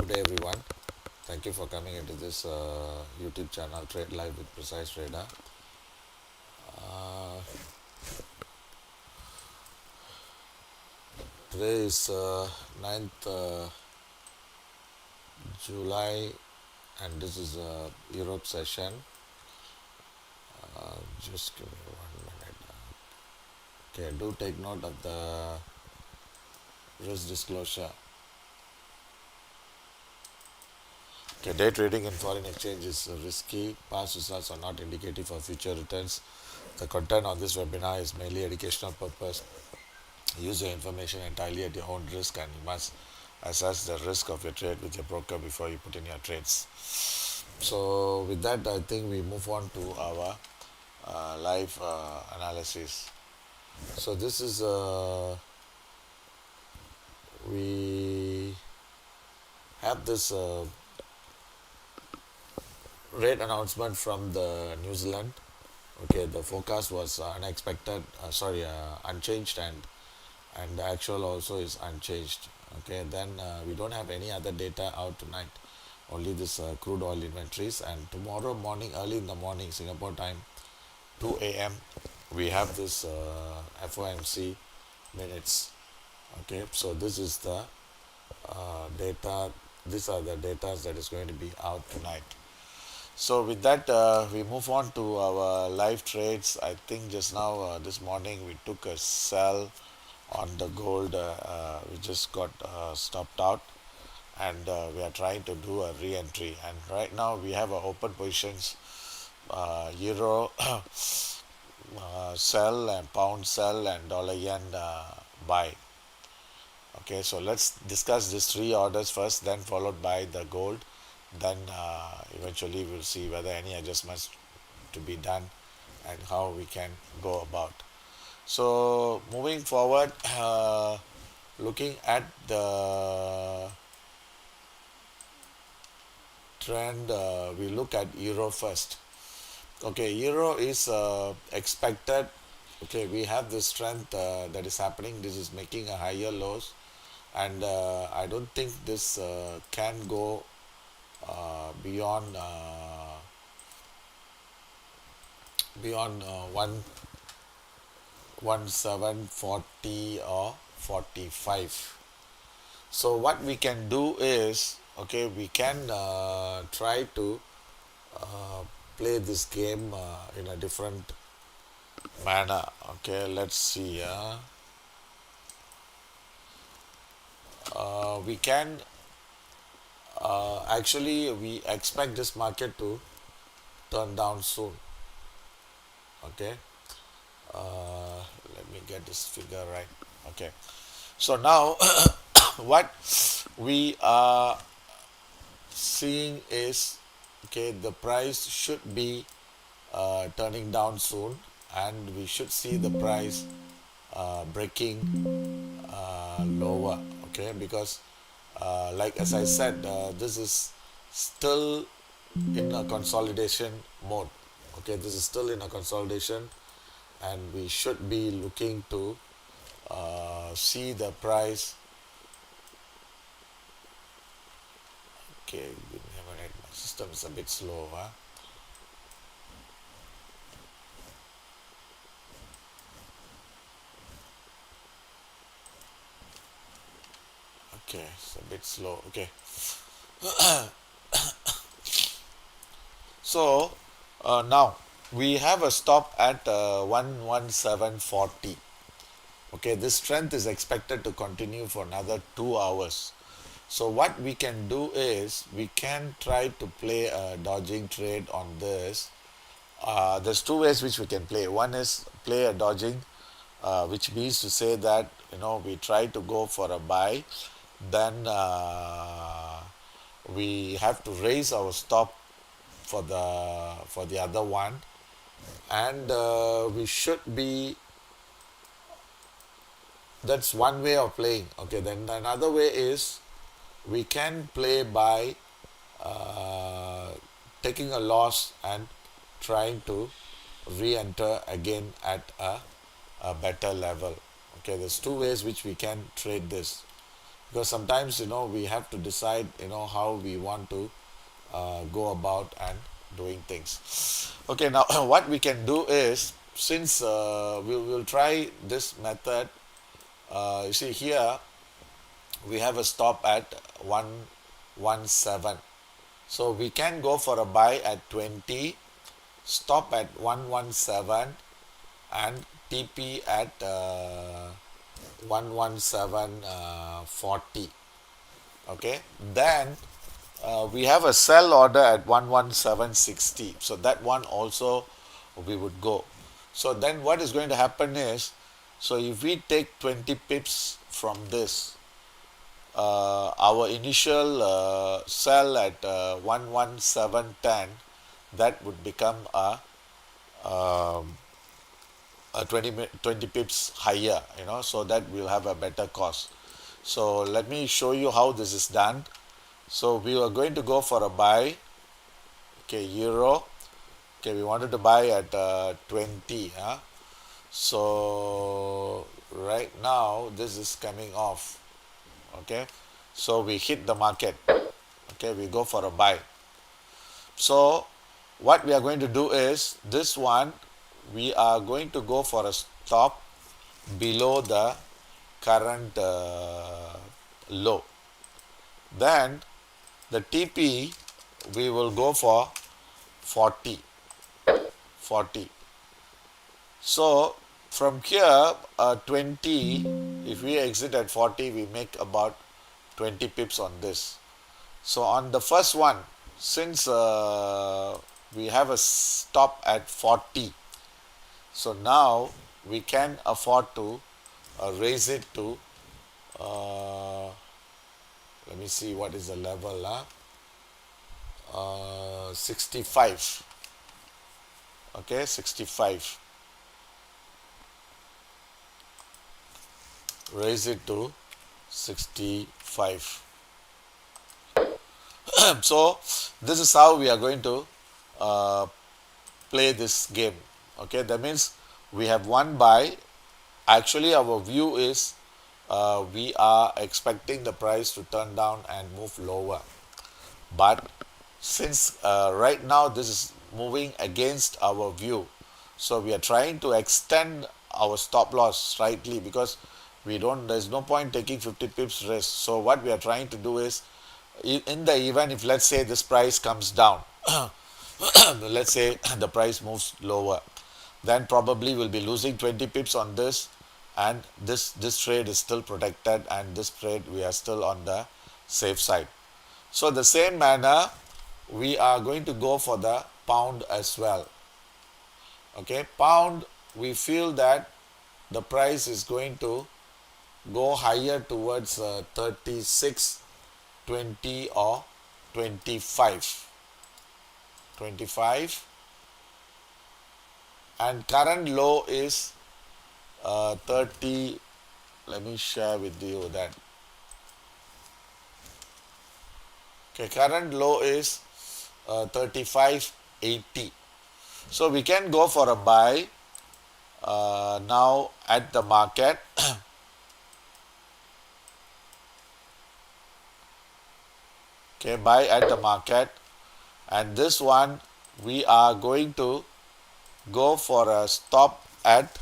Good day, everyone. Thank you for coming into this YouTube channel, Trade Live with Precise Trader. Uh, Today is 9th July, and this is a Europe session. Just give me 1 minute. Okay, do take note of the risk disclosure. Okay, day trading in foreign exchange is risky. Past results are not indicative of future returns. The content on this webinar is mainly educational purpose. Use your information entirely at your own risk, and you must assess the risk of your trade with your broker before you put in your trades. So with that, I think we move on to our live analysis. So this is we have this rate announcement from the New Zealand. Okay, the forecast was unchanged, and the actual also is unchanged. Okay, then we don't have any other data out tonight, only this crude oil inventories. And tomorrow morning, early in the morning, Singapore time, 2 a.m., we have this FOMC minutes. Okay, so this is the data. These are the data that is going to be out tonight. So with that, we move on to our live trades. I think just now, this morning, we took a sell on the gold. We just got stopped out, and we are trying to do a re-entry. And right now, we have open positions: euro sell, and pound sell, and dollar yen buy. Okay, so let's discuss these three orders first, then followed by the gold. Then eventually we'll see whether any adjustments to be done and how we can go about. So moving forward, looking at the trend, we look at euro first. Okay, euro is expected. Okay, we have this strength that is happening. This is making a higher lows, and I don't think this can go beyond 1740 or 45. So what we can do is, okay, we can try to play this game in a different manner. Okay, let's see. We can actually, we expect this market to turn down soon. Okay, let me get this figure right. Okay, so now what we are seeing is, okay, the price should be turning down soon, and we should see the price breaking lower. Okay, because like as I said, this is still in a consolidation mode. Okay, this is still in a consolidation, and we should be looking to see the price. Okay, give me a minute. My system is a bit slow. Okay, it's a bit slow. Okay, so now we have a stop at 11740. Okay, this strength is expected to continue for another 2 hours. So what we can do is we can try to play a dodging trade on this. There's two ways which we can play. One is play a dodging, which means to say that, we try to go for a buy, then we have to raise our stop for the other one, and we should be. That's one way of playing. Okay, then another way is we can play by taking a loss and trying to re-enter again at a better level. Okay, there's two ways which we can trade this. because sometimes we have to decide how we want to go about and doing things. Okay, now what we can do is, since we'll try this method. You see here we have a stop at 117, so we can go for a buy at 20, stop at 117, and TP at 117 40. Okay, then we have a sell order at 11760, so that one also we would go. So then what is going to happen is, so if we take 20 pips from this, our initial sell at 11710, that would become um, a 20 pips higher, so that we'll have a better cost. So let me show you how this is done. So we are going to go for a buy. Okay, euro. Okay, we wanted to buy at 20. So right now this is coming off. Okay, so we hit the market. Okay, we go for a buy. So what we are going to do is, this one we are going to go for a stop below the current low. Then the TP we will go for 40. So from here 20, if we exit at 40, we make about 20 pips on this. So on the first one, since we have a stop at 40, so now we can afford to raise it to let me see what is the level, 65. Okay, 65. Raise it to 65. So this is how we are going to play this game. Okay, that means we have one buy. Actually our view is we are expecting the price to turn down and move lower, but since right now this is moving against our view, so we are trying to extend our stop loss slightly, because there's no point taking 50 pips risk. So what we are trying to do is, in the event if let's say this price comes down, let's say the price moves lower, then probably we'll be losing 20 pips on this, and this trade is still protected, and this trade we are still on the safe side. So the same manner we are going to go for the pound as well. Okay, pound, we feel that the price is going to go higher towards 36, 20 or 25, and current low is 30. Let me share with you that. Okay, current low is 35.80. So we can go for a buy now at the market. Okay, buy at the market, and this one we are going to go for a stop at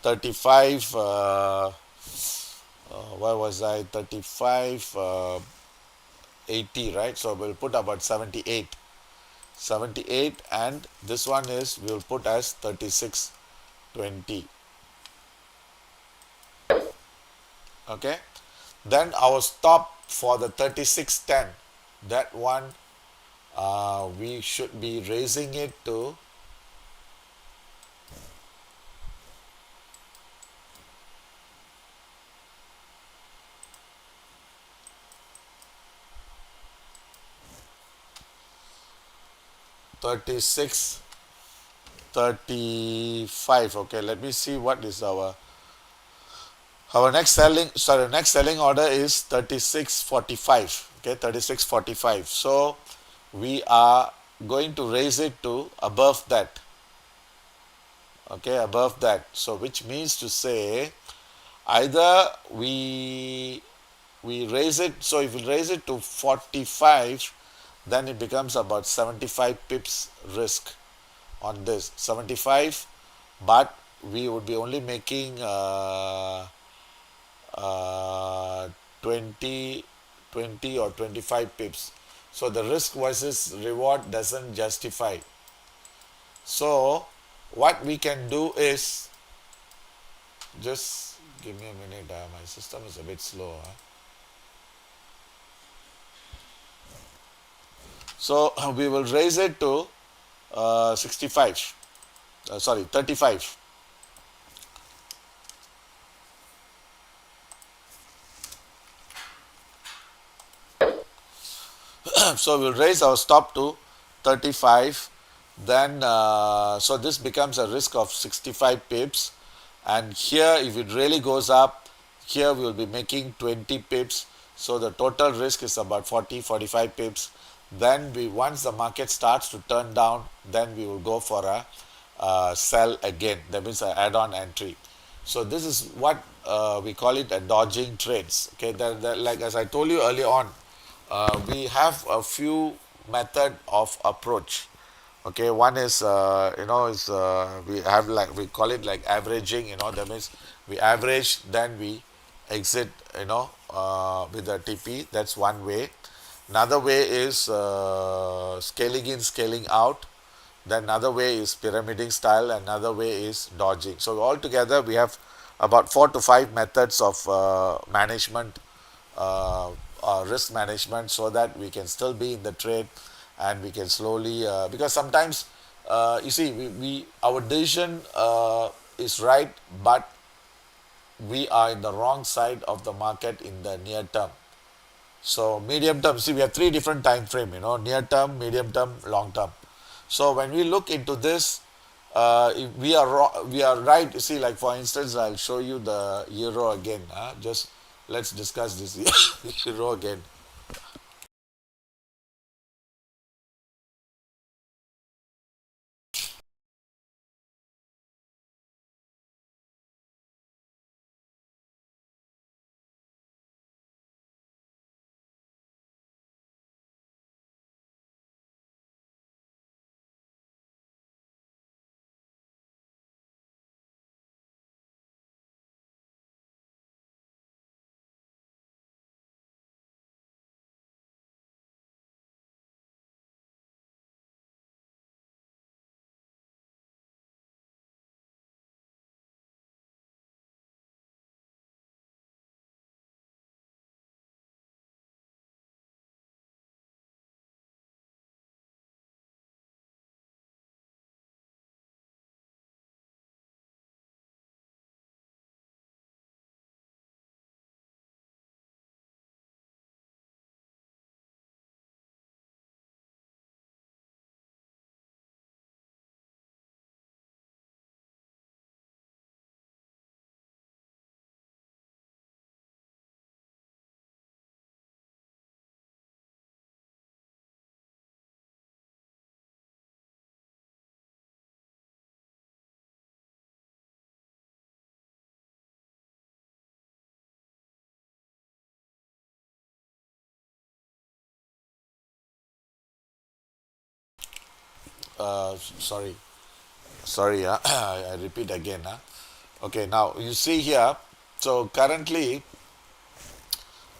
35. Where was I? 35. 80, right? So we'll put about 78, and this one is we'll put as 36.20. Okay, then our stop for the 36.10, that one we should be raising it to 36.35. Okay, let me see what is our next selling order is 36.45. Okay, 36.45. So we are going to raise it to above that. Okay, above that. So which means to say, either we we raise it, so if we raise it to 45, then it becomes about 75 pips risk on this 75, but we would be only making uh, 20 20 or 25 pips, so the risk versus reward doesn't justify. So what we can do is, just give me a minute, my system is a bit slow. So we will raise it to 65, sorry, 35. So we'll raise our stop to 35, then so this becomes a risk of 65 pips, and here if it really goes up, here we will be making 20 pips, so the total risk is about 40-45 pips. Then we, once the market starts to turn down, then we will go for a sell again, that means an add-on entry. So this is what we call it a dodging trades. Okay, like as I told you earlier on, we have a few method of approach. Okay, one is is we have, like we call it like averaging. That means we average, then we exit. With the TP. That's one way. Another way is scaling in, scaling out. Then another way is pyramiding style. Another way is dodging. So altogether we have about 4 to 5 methods of management, uh, risk management, so that we can still be in the trade, and we can slowly, because sometimes you see, we our decision is right, but we are in the wrong side of the market in the near term. So medium term, see, we have three different time frame, near term, medium term, long term. So when we look into this, if we are right. You see, like for instance, I'll show you the euro again. Just let's discuss this euro again. Sorry, sorry. I repeat again. Okay, now you see here. So currently,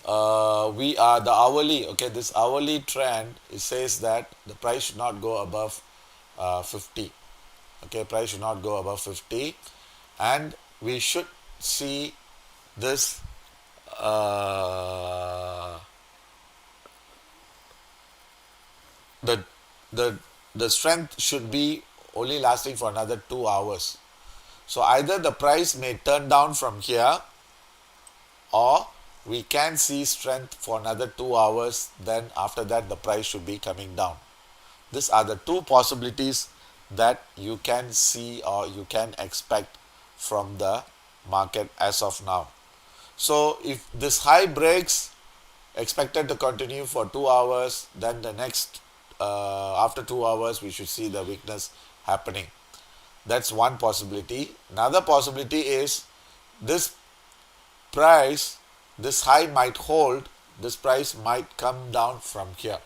we are the hourly. Okay, this hourly trend, it says that the price should not go above 50. Okay, price should not go above 50, and we should see this uh, the the the strength should be only lasting for another 2 hours. So either the price may turn down from here, or we can see strength for another 2 hours, then after that the price should be coming down. These are the two possibilities that you can see or you can expect from the market as of now. So if this high breaks, expected to continue for 2 hours, then the next after 2 hours we should see the weakness happening. That's one possibility. Another possibility is this price this high might hold, this price might come down from here.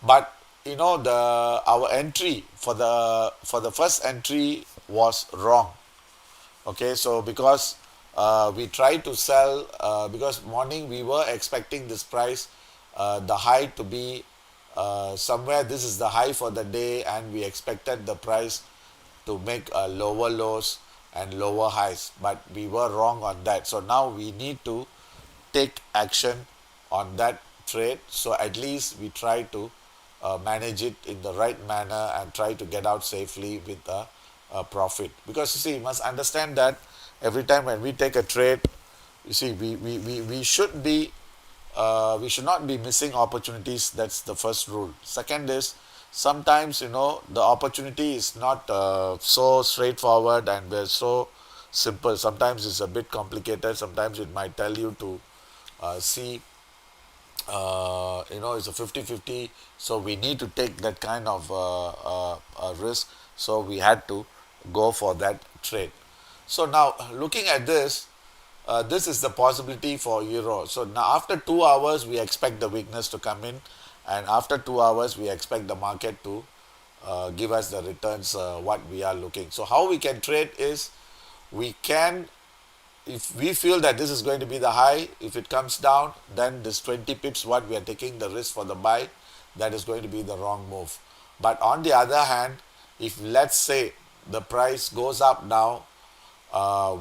But you know, the our entry for the first entry was wrong. Okay, so because we tried to sell, because morning we were expecting this price, the high to be somewhere, this is the high for the day, and we expected the price to make lower lows and lower highs, but we were wrong on that. So now we need to take action on that trade, so at least we try to manage it in the right manner and try to get out safely with a profit. Because you see, you must understand that every time when we take a trade, you see, we should be we should not be missing opportunities. That's the first rule. Second is, sometimes, you know, the opportunity is not so straightforward and we're so simple. Sometimes it's a bit complicated. Sometimes it might tell you to see, you know, it's a 50-50, so we need to take that kind of risk, so we had to go for that trade. So now looking at this, this is the possibility for euro. So now after 2 hours we expect the weakness to come in, and after 2 hours we expect the market to give us the returns what we are looking. So how we can trade is, we can, if we feel that this is going to be the high, if it comes down, then this 20 pips what we are taking the risk for the buy, that is going to be the wrong move. But on the other hand, if let's say the price goes up now,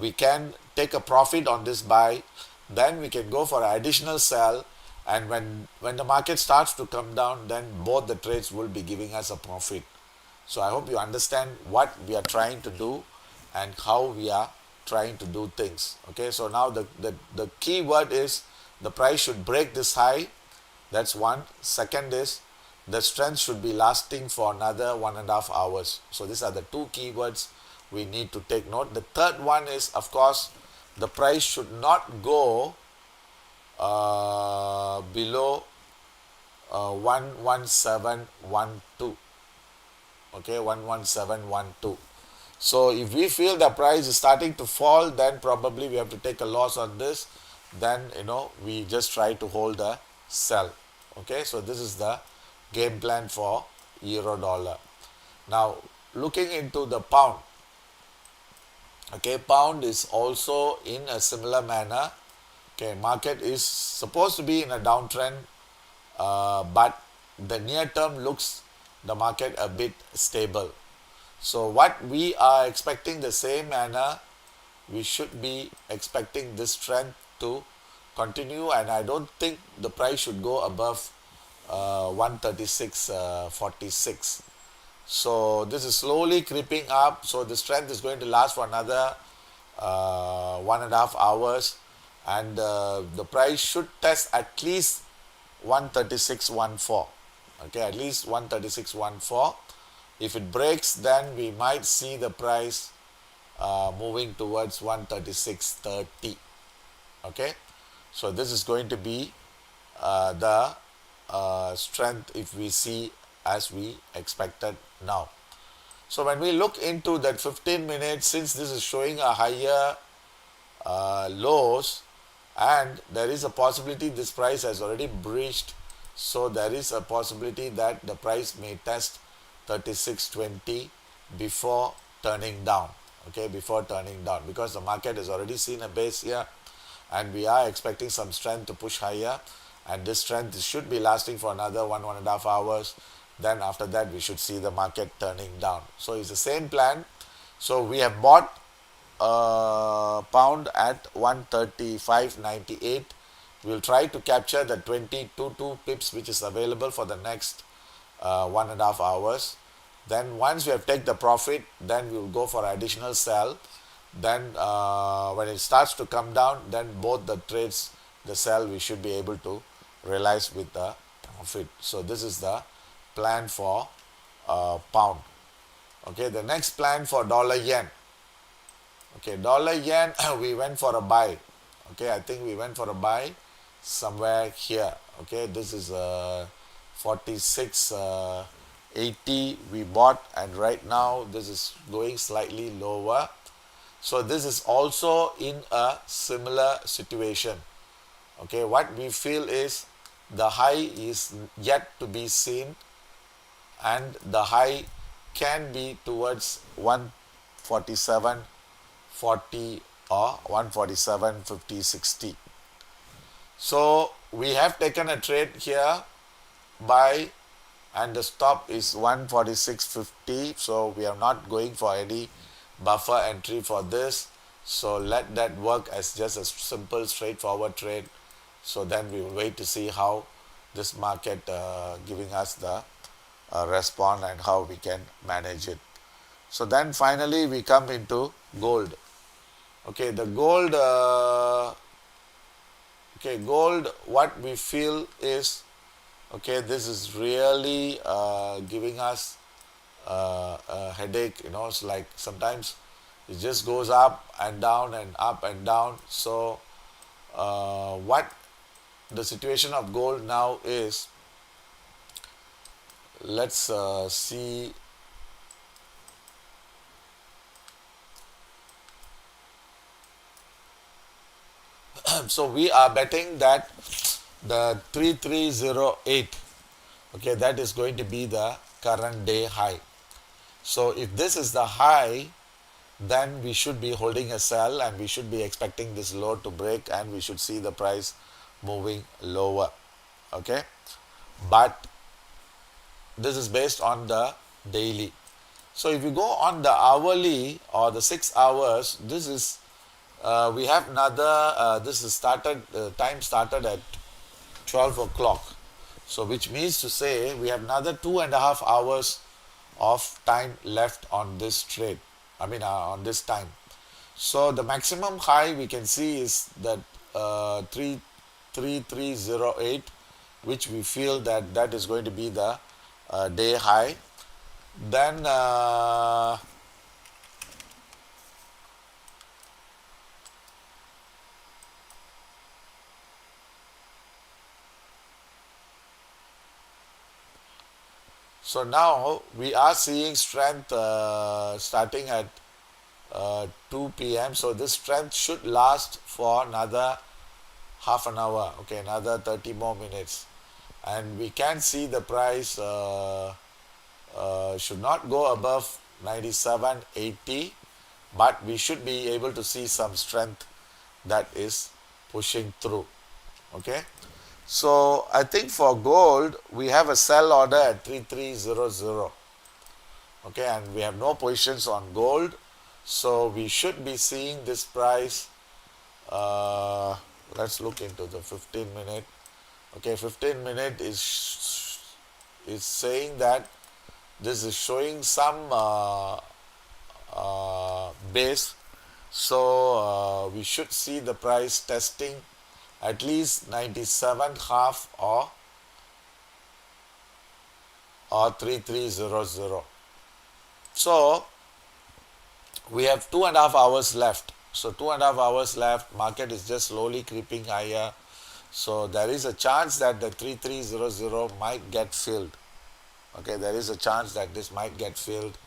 we can take a profit on this buy, then we can go for an additional sell, and when the market starts to come down, then both the trades will be giving us a profit. So I hope you understand what we are trying to do and how we are trying to do things. Okay, so now the key word is, the price should break this high. That's one. Second is, the strength should be lasting for another 1.5 hours. So these are the two keywords we need to take note. The third one is, of course, the price should not go below 11712. Okay, 11712. So if we feel the price is starting to fall, then probably we have to take a loss on this. Then, you know, we just try to hold the sell. Okay, so this is the game plan for euro dollar. Now looking into the pound. Okay, pound is also in a similar manner. Okay, market is supposed to be in a downtrend, but the near term looks the market a bit stable. So what we are expecting, the same manner, we should be expecting this trend to continue, and I don't think the price should go above 136.46. So this is slowly creeping up. So the strength is going to last for another 1.5 hours, and the price should test at least 136.14. Okay, at least 136.14. If it breaks, then we might see the price moving towards 136.30. Okay, so this is going to be the strength if we see as we expected now. So when we look into that 15 minutes, since this is showing a higher lows, and there is a possibility this price has already breached, so there is a possibility that the price may test 36.20 before turning down. Okay, before turning down, because the market has already seen a base here, and we are expecting some strength to push higher, and this strength should be lasting for another 1.5 hours. Then after that we should see the market turning down. So it's the same plan. So we have bought pound at 135.98. We'll try to capture the 22 pips which is available for the next 1.5 hours. Then once we have taken the profit, then we will go for additional sell. Then when it starts to come down, then both the trades, the sell, we should be able to realize with the profit. So this is the plan for pound. Okay, the next plan for dollar yen. Okay, dollar yen, we went for a buy. Okay, I think we went for a buy somewhere here. Okay, this is 46.80 we bought, and right now this is going slightly lower. So this is also in a similar situation. Okay, what we feel is the high is yet to be seen, and the high can be towards 147.40 or 147.50, 60. So we have taken a trade here by, and the stop is 146.50, so we are not going for any buffer entry for this. So let that work as just a simple straightforward trade. So then we will wait to see how this market giving us the response and how we can manage it. So then finally we come into gold. Okay, the gold, okay, gold, what we feel is, okay, this is really giving us a headache. You know, it's like sometimes it just goes up and down and up and down. So what the situation of gold now is, let's see. So we are betting that the 3308, okay, that is going to be the current day high. So if this is the high, then we should be holding a sell and we should be expecting this low to break and we should see the price moving lower. Okay, but this is based on the daily. So if you go on the hourly or the 6 hours, this is we have another this is started time started at 12 o'clock. So which means to say we have another 2.5 hours of time left on this trade. I mean on this time. So the maximum high we can see is that 3308, which we feel that that is going to be the day high. Then so now we are seeing strength starting at 2 p.m. So this strength should last for another half an hour, okay, another 30 more minutes. And we can see the price should not go above 97.80, but we should be able to see some strength that is pushing through. Okay, so I think for gold we have a sell order at 3300. Okay, and we have no positions on gold, so we should be seeing this price. Let's look into the 15 minute. Okay, 15 minute is saying that this is showing some base, so we should see the price testing at least 97 half or 3300. So we have 2.5 hours left. So 2.5 hours left. Market is just slowly creeping higher. So there is a chance that the 3300 might get filled. Okay, there is a chance that this might get filled.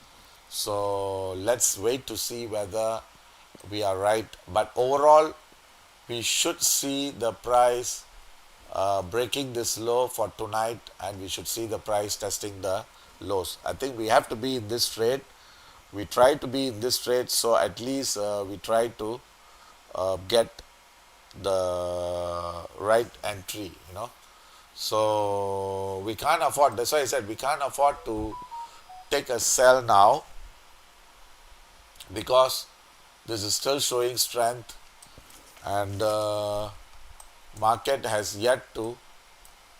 So let's wait to see whether we are right. But overall, we should see the price breaking this low for tonight, and we should see the price testing the lows. I think we have to be in this trade. We try to be in this trade, so at least we try to get the right entry, you know. So we can't afford, that's why I said we can't afford to take a sell now, because this is still showing strength, and market has yet to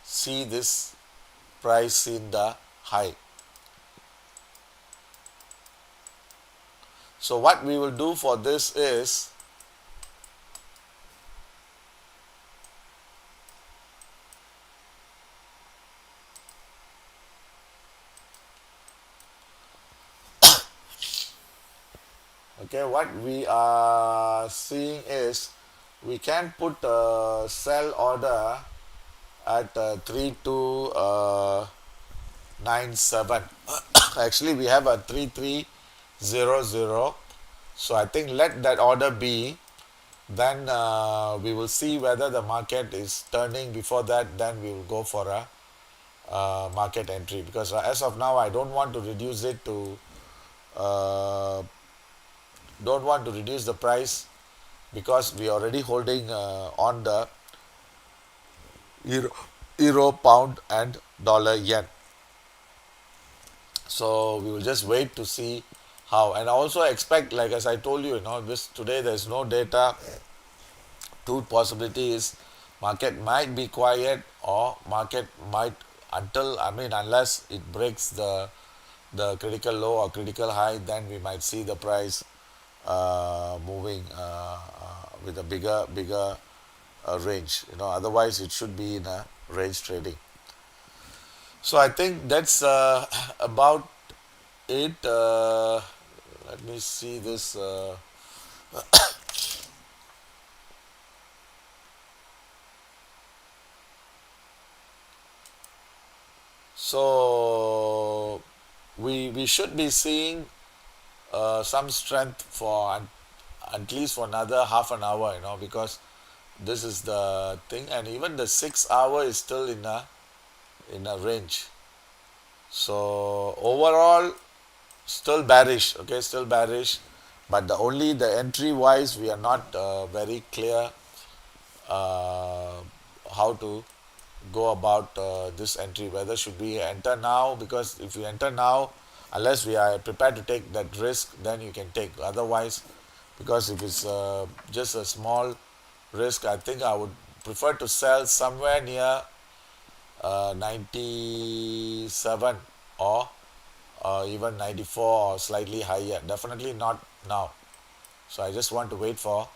see this price in the high. So what we will do for this is, okay, what we are seeing is we can put a sell order at 3297. Actually we have a 3300, so I think let that order be then we will see whether the market is turning. Before that, then we will go for a market entry, because as of now I don't want to reduce it to uh, don't want to reduce the price, because we are already holding on the euro, pound and dollar yen. So we will just wait to see how. And I also expect, like as I told you, this today there's no data. Two possibility is market might be quiet, or market might, until, I mean, unless it breaks the critical low or critical high, then we might see the price moving with a bigger range. Otherwise it should be in a range trading. So I think that's about it. Let me see this. So we should be seeing some strength for at least for another half an hour, because this is the thing, and even the 6 hour is still in a range. So overall, still bearish. Okay, still bearish, but the entry wise, we are not very clear uh, how to go about this entry. Whether should we enter now? Because if you enter now, unless we are prepared to take that risk, then you can take. Otherwise, because if it's just a small risk, I think I would prefer to sell somewhere near 97, or even 94 or slightly higher. Definitely not now. So I just want to wait for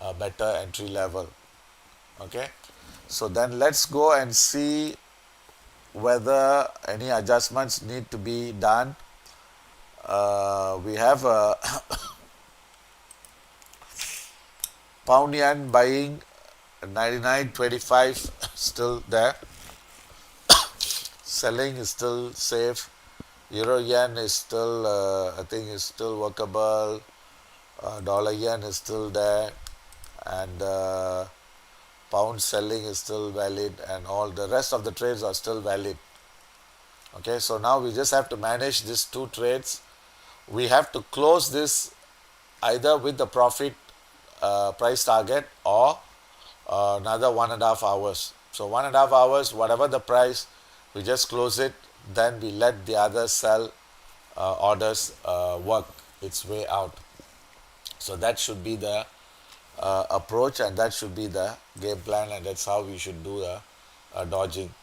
a better entry level. Okay. So then let's go and see whether any adjustments need to be done. We have a pound yen buying 99.25 still there. Selling is still safe. Euro yen is still, I think, is still workable. Dollar yen is still there, and pound selling is still valid, and all the rest of the trades are still valid. Okay, so now we just have to manage these two trades. We have to close this either with the profit price target, or another 1.5 hours. So 1.5 hours, whatever the price, we just close it. Then we let the other sell orders work its way out. So that should be the approach, and that should be the game plan, and that's how we should do the dodging.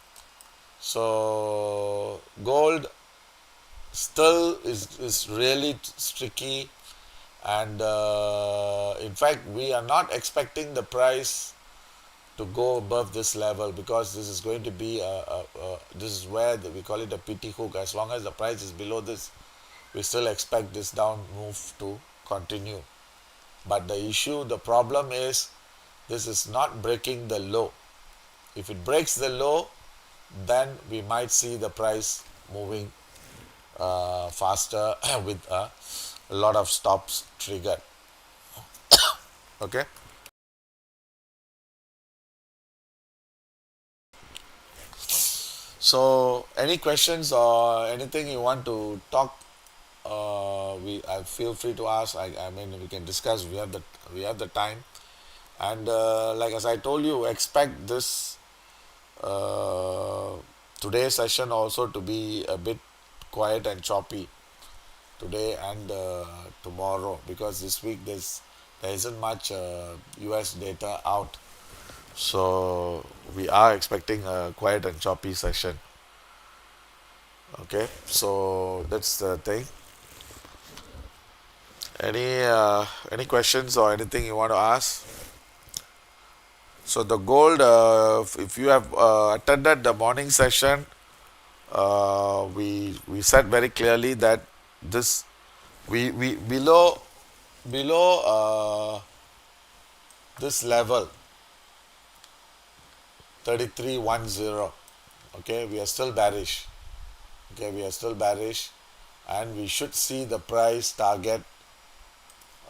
So gold still is really tricky, and in fact we are not expecting the price to go above this level, because this is going to be this is where we call it a pity hook. As long as the price is below this, we still expect this down move to continue. But the problem is, this is not breaking the low. If it breaks the low, then we might see the price moving faster with a lot of stops triggered. Okay. So any questions or anything you want to talk, we I feel free to ask. I mean, we can discuss. We have the time, and like as I told you, expect this uh, today's session also to be a bit quiet and choppy today and tomorrow, because this week there isn't much US data out. So we are expecting a quiet and choppy session. Okay, so that's the thing. Any questions or anything you want to ask? So the gold, if you have attended the morning session, we said very clearly that this we below this level 3310. Okay, we are still bearish. Okay, we are still bearish, and we should see the price target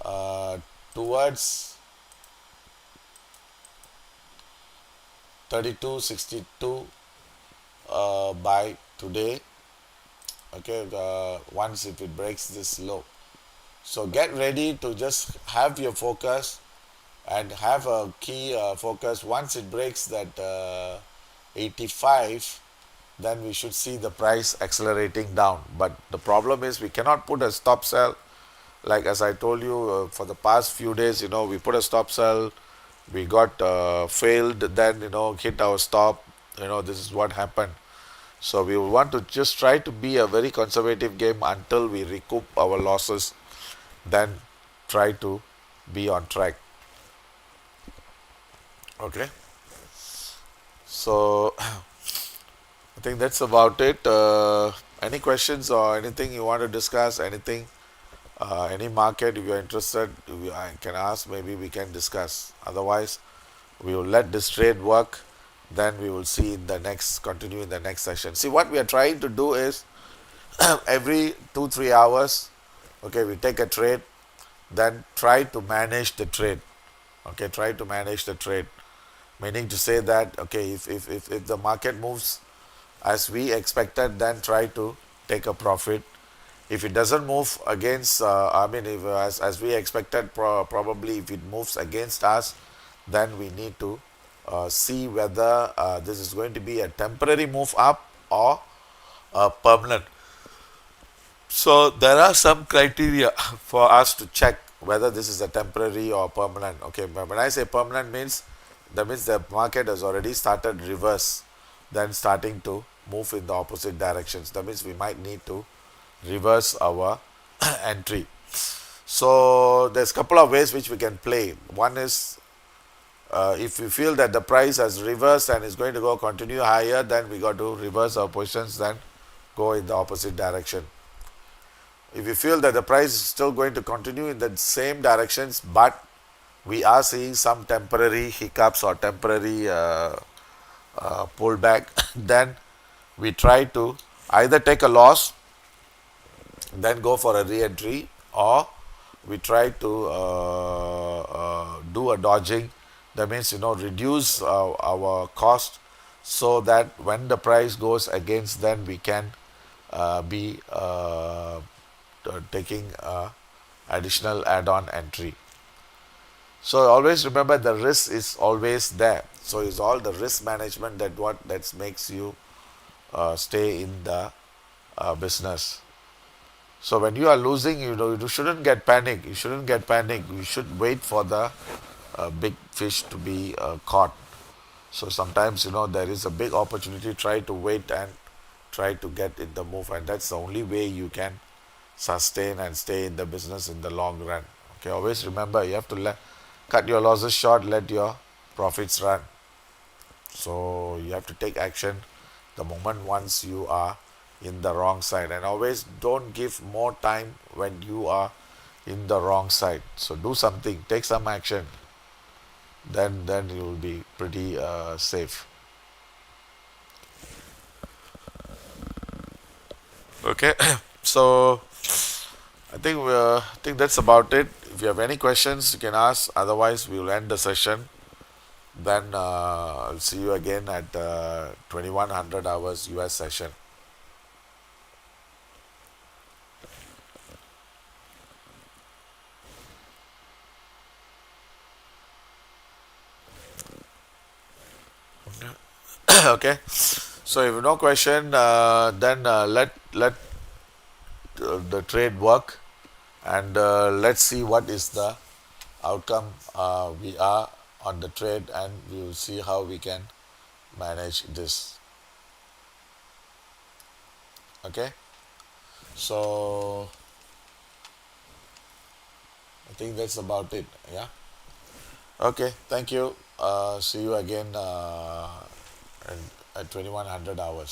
uh, towards 3262 by today. Okay, once if it breaks this low, so get ready to just have your focus and have a key focus. Once it breaks that 85, then we should see the price accelerating down. But the problem is we cannot put a stop sell. Like as I told you, for the past few days, we put a stop sell, we got failed, then hit our stop. This is what happened. So we want to just try to be a very conservative game until we recoup our losses, then try to be on track. Okay, so I think that's about it. Any questions or anything you want to discuss? Anything, any market, if you're interested, I can ask, maybe we can discuss. Otherwise, we will let this trade work, then we will see in the next, continue in the next session. See, what we are trying to do is every 2-3 hours, okay, we take a trade, then try to manage the trade. Okay, try to manage the trade, meaning to say that, okay, if the market moves as we expected, then try to take a profit. If it doesn't move against, I mean, if as we expected, probably if it moves against us, then we need to see whether this is going to be a temporary move up or permanent. So there are some criteria for us to check whether this is a temporary or permanent. Okay, but when I say permanent means, that means the market has already started reverse, then starting to move in the opposite directions. That means we might need to reverse our entry. So there's a couple of ways which we can play. One is if we feel that the price has reversed and is going to go continue higher, then we got to reverse our positions, then go in the opposite direction. If you feel that the price is still going to continue in the same directions, but we are seeing some temporary hiccups or temporary pullback, then we try to either take a loss, then go for a re-entry, or we try to do a dodging. That means reduce our cost, so that when the price goes against, then we can be taking additional add-on entry. So always remember, the risk is always there. So it's all the risk management that makes you stay in the business. So when you are losing, you shouldn't get panic. You shouldn't get panic. You should wait for the big fish to be caught. So sometimes there is a big opportunity. Try to wait and try to get in the move, and that's the only way you can sustain and stay in the business in the long run. Okay, always remember, you have to cut your losses short, let your profits run. So you have to take action the moment once you are in the wrong side, and always don't give more time when you are in the wrong side. So do something, take some action, then you will be pretty safe. Okay, so I think that's about it. If you have any questions, you can ask. Otherwise, we will end the session. Then I'll see you again at 2100 hours US session. Okay. So if you have no question, then let the trade work, and let's see what is the outcome. We are on the trade, and we will see how we can manage this. Okay. So I think that's about it. Yeah. Okay. Thank you. See you again at 2100 hours.